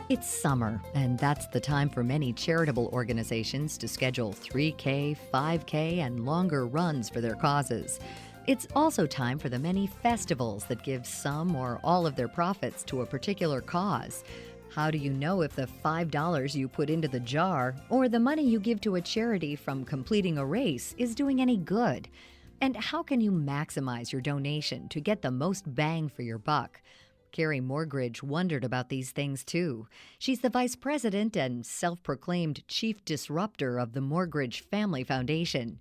It's summer, and that's the time for many charitable organizations to schedule 3K, 5K, and longer runs for their causes. It's also time for the many festivals that give some or all of their profits to a particular cause. How do you know if the $5 you put into the jar or the money you give to a charity from completing a race is doing any good? And how can you maximize your donation to get the most bang for your buck? Carrie Morgridge wondered about these things too. She's the vice president and self-proclaimed chief disruptor of the Morgridge Family Foundation.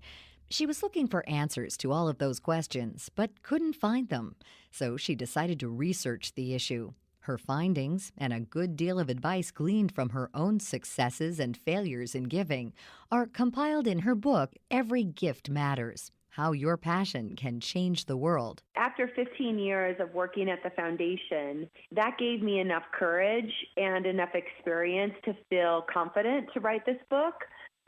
She was looking for answers to all of those questions, but couldn't find them. So she decided to research the issue. Her findings, and a good deal of advice gleaned from her own successes and failures in giving, are compiled in her book, Every Gift Matters: How Your Passion Can Change the World. After 15 years of working at the foundation, that gave me enough courage and enough experience to feel confident to write this book.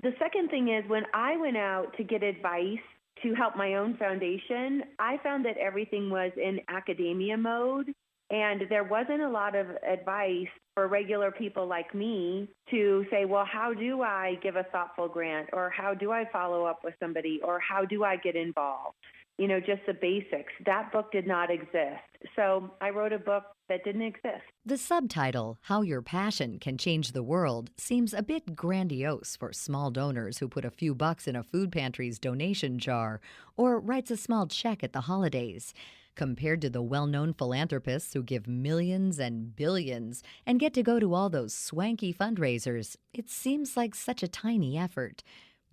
The second thing is, when I went out to get advice to help my own foundation, I found that everything was in academia mode, and there wasn't a lot of advice for regular people like me to say, well, how do I give a thoughtful grant, or how do I follow up with somebody, or how do I get involved? You know, just the basics. That book did not exist. So I wrote a book that didn't exist. The subtitle, How Your Passion Can Change the World, seems a bit grandiose for small donors who put a few bucks in a food pantry's donation jar or writes a small check at the holidays. Compared to the well-known philanthropists who give millions and billions and get to go to all those swanky fundraisers, it seems like such a tiny effort.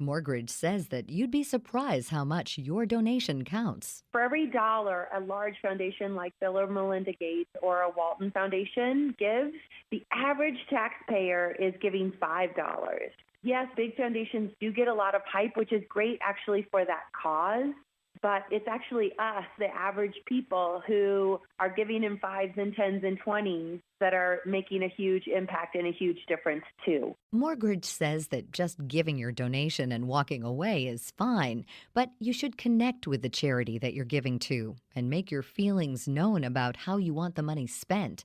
Morgridge says that you'd be surprised how much your donation counts. For every dollar a large foundation like Bill or Melinda Gates or a Walton Foundation gives, the average taxpayer is giving $5. Yes, big foundations do get a lot of hype, which is great actually for that cause. But it's actually us, the average people, who are giving in fives and tens and 20s that are making a huge impact and a huge difference too. Morgridge says that just giving your donation and walking away is fine, but you should connect with the charity that you're giving to and make your feelings known about how you want the money spent.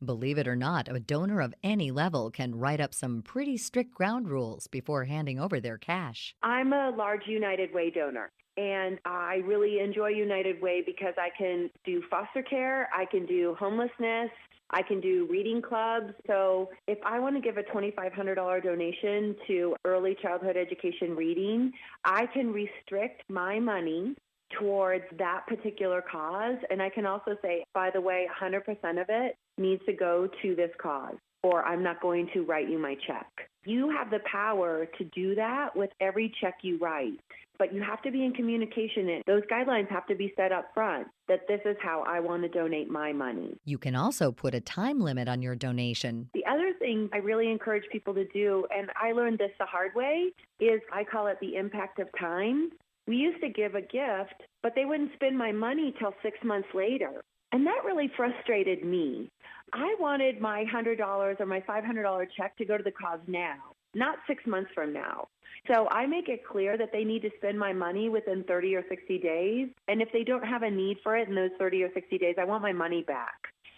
Believe it or not, a donor of any level can write up some pretty strict ground rules before handing over their cash. I'm a large United Way donor. And I really enjoy United Way because I can do foster care, I can do homelessness, I can do reading clubs. So if I want to give a $2,500 donation to early childhood education reading, I can restrict my money towards that particular cause. And I can also say, by the way, 100% of it needs to go to this cause, or I'm not going to write you my check. You have the power to do that with every check you write, but you have to be in communication, and those guidelines have to be set up front, that this is how I want to donate my money. You can also put a time limit on your donation. The other thing I really encourage people to do, and I learned this the hard way, is I call it the impact of time. We used to give a gift, but they wouldn't spend my money till 6 months later. And that really frustrated me. I wanted my $100 or my $500 check to go to the cause now, not 6 months from now. So I make it clear that they need to spend my money within 30 or 60 days. And if they don't have a need for it in those 30 or 60 days, I want my money back.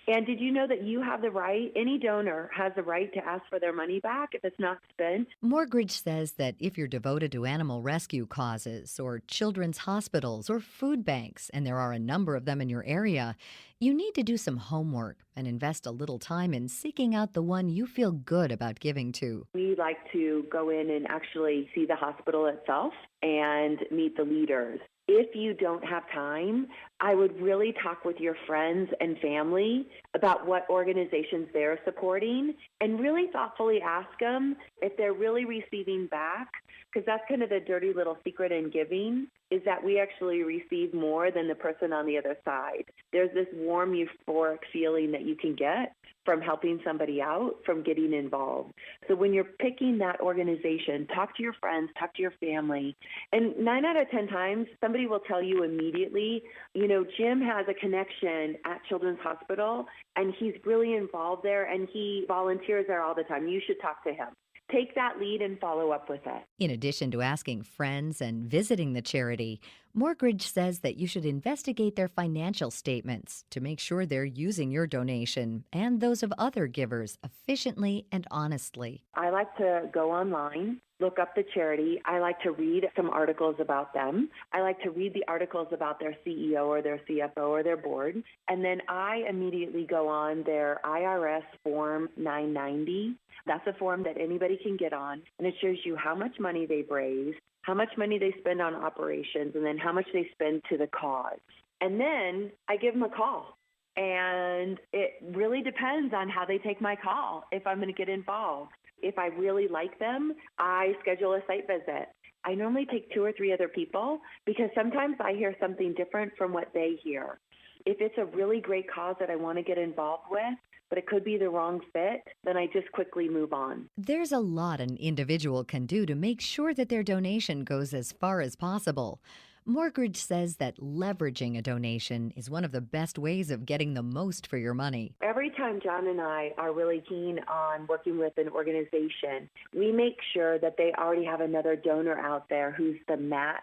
And did you know that you have the right, any donor has the right to ask for their money back if it's not spent? Morgridge says that if you're devoted to animal rescue causes or children's hospitals or food banks, and there are a number of them in your area, you need to do some homework and invest a little time in seeking out the one you feel good about giving to. We like to go in and actually see the hospital itself and meet the leaders. If you don't have time, I would really talk with your friends and family about what organizations they're supporting and really thoughtfully ask them if they're really receiving back, because that's kind of the dirty little secret in giving, is that we actually receive more than the person on the other side. There's this warm, euphoric feeling that you can get from helping somebody out, from getting involved. So when you're picking that organization, talk to your friends, talk to your family. And 9 out of 10 times, somebody will tell you immediately, you know, Jim has a connection at Children's Hospital, and he's really involved there, and he volunteers there all the time. You should talk to him. Take that lead and follow up with it. In addition to asking friends and visiting the charity, Mortgage says that you should investigate their financial statements to make sure they're using your donation and those of other givers efficiently and honestly. I like to go online, look up the charity. I like to read some articles about them. I like to read the articles about their CEO or their CFO or their board. And then I immediately go on their IRS Form 990. That's a form that anybody can get on, and it shows you how much money they've raised, how much money they spend on operations, and then how much they spend to the cause. And then I give them a call. And it really depends on how they take my call, if I'm going to get involved. If I really like them, I schedule a site visit. I normally take 2 or 3 other people because sometimes I hear something different from what they hear. If it's a really great cause that I want to get involved with, but it could be the wrong fit, then I just quickly move on. There's a lot an individual can do to make sure that their donation goes as far as possible. Mortgage says that leveraging a donation is one of the best ways of getting the most for your money. Every time John and I are really keen on working with an organization, we make sure that they already have another donor out there who's the match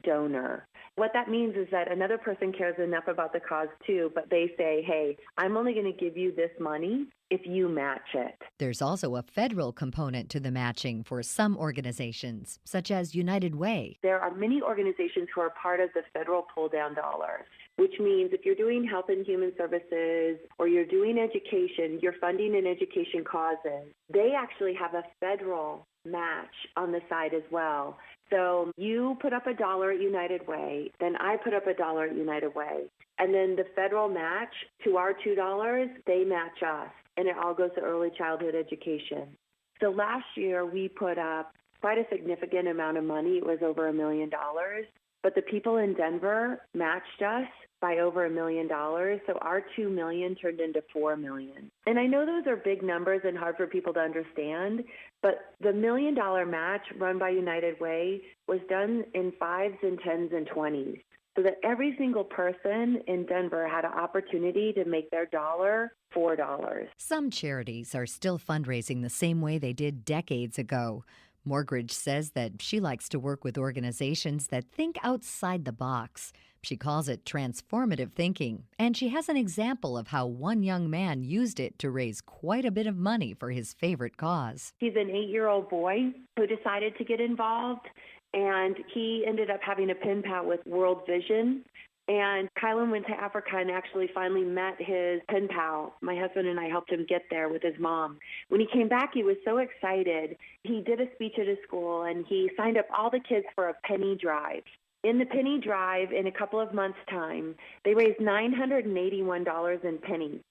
donor. What that means is that another person cares enough about the cause too, but they say, hey, I'm only going to give you this money if you match it. There's also a federal component to the matching for some organizations, such as United Way. There are many organizations who are part of the federal pull-down dollars, which means if you're doing health and human services or you're doing education, you're funding an education causes, they actually have a federal match on the side as well. So you put up $1 at United Way, then I put up $1 at United Way, and then the federal match to our $2, they match us, and it all goes to early childhood education. So last year we put up quite a significant amount of money. It was over $1 million, but the people in Denver matched us by over $1 million. So our $2 million turned into $4 million. And I know those are big numbers and hard for people to understand, but the $1 million match run by United Way was done in 5s and 10s and 20s. So that every single person in Denver had an opportunity to make their dollar $4. Some charities are still fundraising the same way they did decades ago. Mortgage says that she likes to work with organizations that think outside the box. She calls it transformative thinking, and she has an example of how one young man used it to raise quite a bit of money for his favorite cause. He's an 8-year-old boy who decided to get involved, and he ended up having a pen pal with World Vision. And Kylan went to Africa and actually finally met his pen pal. My husband and I helped him get there with his mom. When he came back, he was so excited. He did a speech at his school, and he signed up all the kids for a penny drive. In the penny drive, in a couple of months' time, they raised $981 in pennies.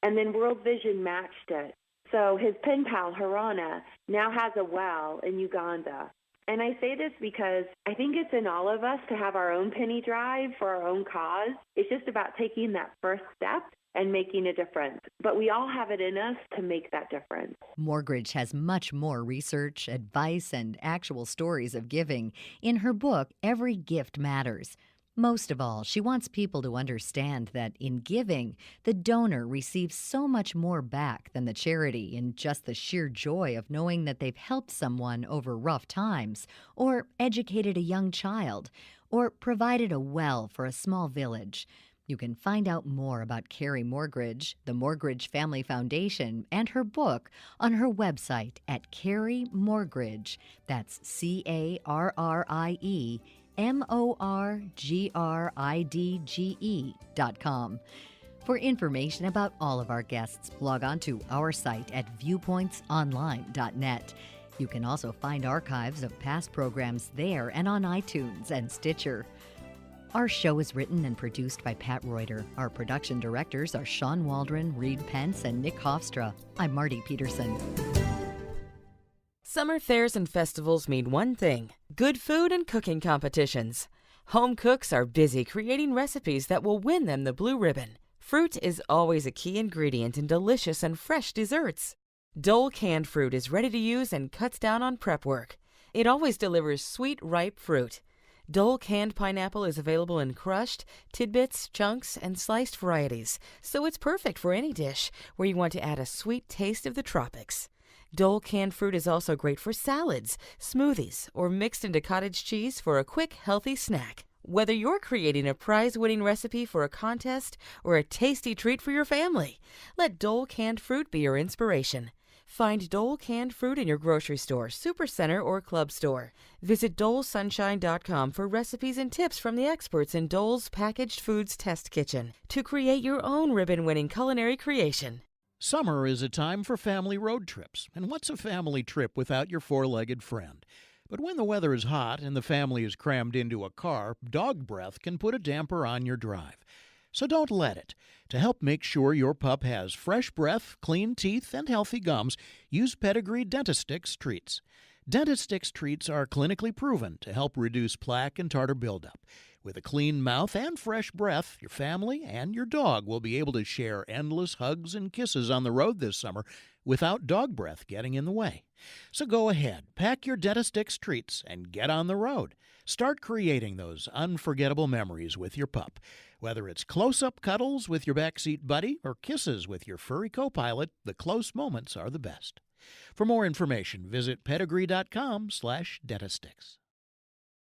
And then World Vision matched it. So his pen pal, Harana, now has a well in Uganda. And I say this because I think it's in all of us to have our own penny drive for our own cause. It's just about taking that first step and making a difference. But we all have it in us to make that difference. Mortgage has much more research, advice, and actual stories of giving in her book, Every Gift Matters. Most of all, she wants people to understand that in giving, the donor receives so much more back than the charity in just the sheer joy of knowing that they've helped someone over rough times, or educated a young child, or provided a well for a small village. You can find out more about Carrie Mortgage, the Mortgage Family Foundation, and her book on her website at Carrie Mortgage. That's CarrieMortgage.com. For information about all of our guests, log on to our site at viewpointsonline.net. You can also find archives of past programs there and on iTunes and Stitcher. Our show is written and produced by Pat Reuter. Our production directors are Sean Waldron, Reed Pence, and Nick Hofstra. I'm Marty Peterson. Summer fairs and festivals mean one thing: good food and cooking competitions. Home cooks are busy creating recipes that will win them the blue ribbon. Fruit is always a key ingredient in delicious and fresh desserts. Dole canned fruit is ready to use and cuts down on prep work. It always delivers sweet, ripe fruit. Dole canned pineapple is available in crushed, tidbits, chunks, and sliced varieties, so it's perfect for any dish where you want to add a sweet taste of the tropics. Dole canned fruit is also great for salads, smoothies, or mixed into cottage cheese for a quick, healthy snack. Whether you're creating a prize-winning recipe for a contest or a tasty treat for your family, let Dole canned fruit be your inspiration. Find Dole canned fruit in your grocery store, supercenter, or club store. Visit DoleSunshine.com for recipes and tips from the experts in Dole's Packaged Foods Test Kitchen to create your own ribbon-winning culinary creation. Summer is a time for family road trips, and what's a family trip without your four-legged friend? But when the weather is hot and the family is crammed into a car, dog breath can put a damper on your drive. So don't let it. To help make sure your pup has fresh breath, clean teeth, and healthy gums, use Pedigree Dentistix treats. Dentistix treats are clinically proven to help reduce plaque and tartar buildup. With a clean mouth and fresh breath, your family and your dog will be able to share endless hugs and kisses on the road this summer without dog breath getting in the way. So go ahead, pack your Dentistix treats and get on the road. Start creating those unforgettable memories with your pup. Whether it's close-up cuddles with your backseat buddy or kisses with your furry co-pilot, the close moments are the best. For more information, visit pedigree.com/Dentistix.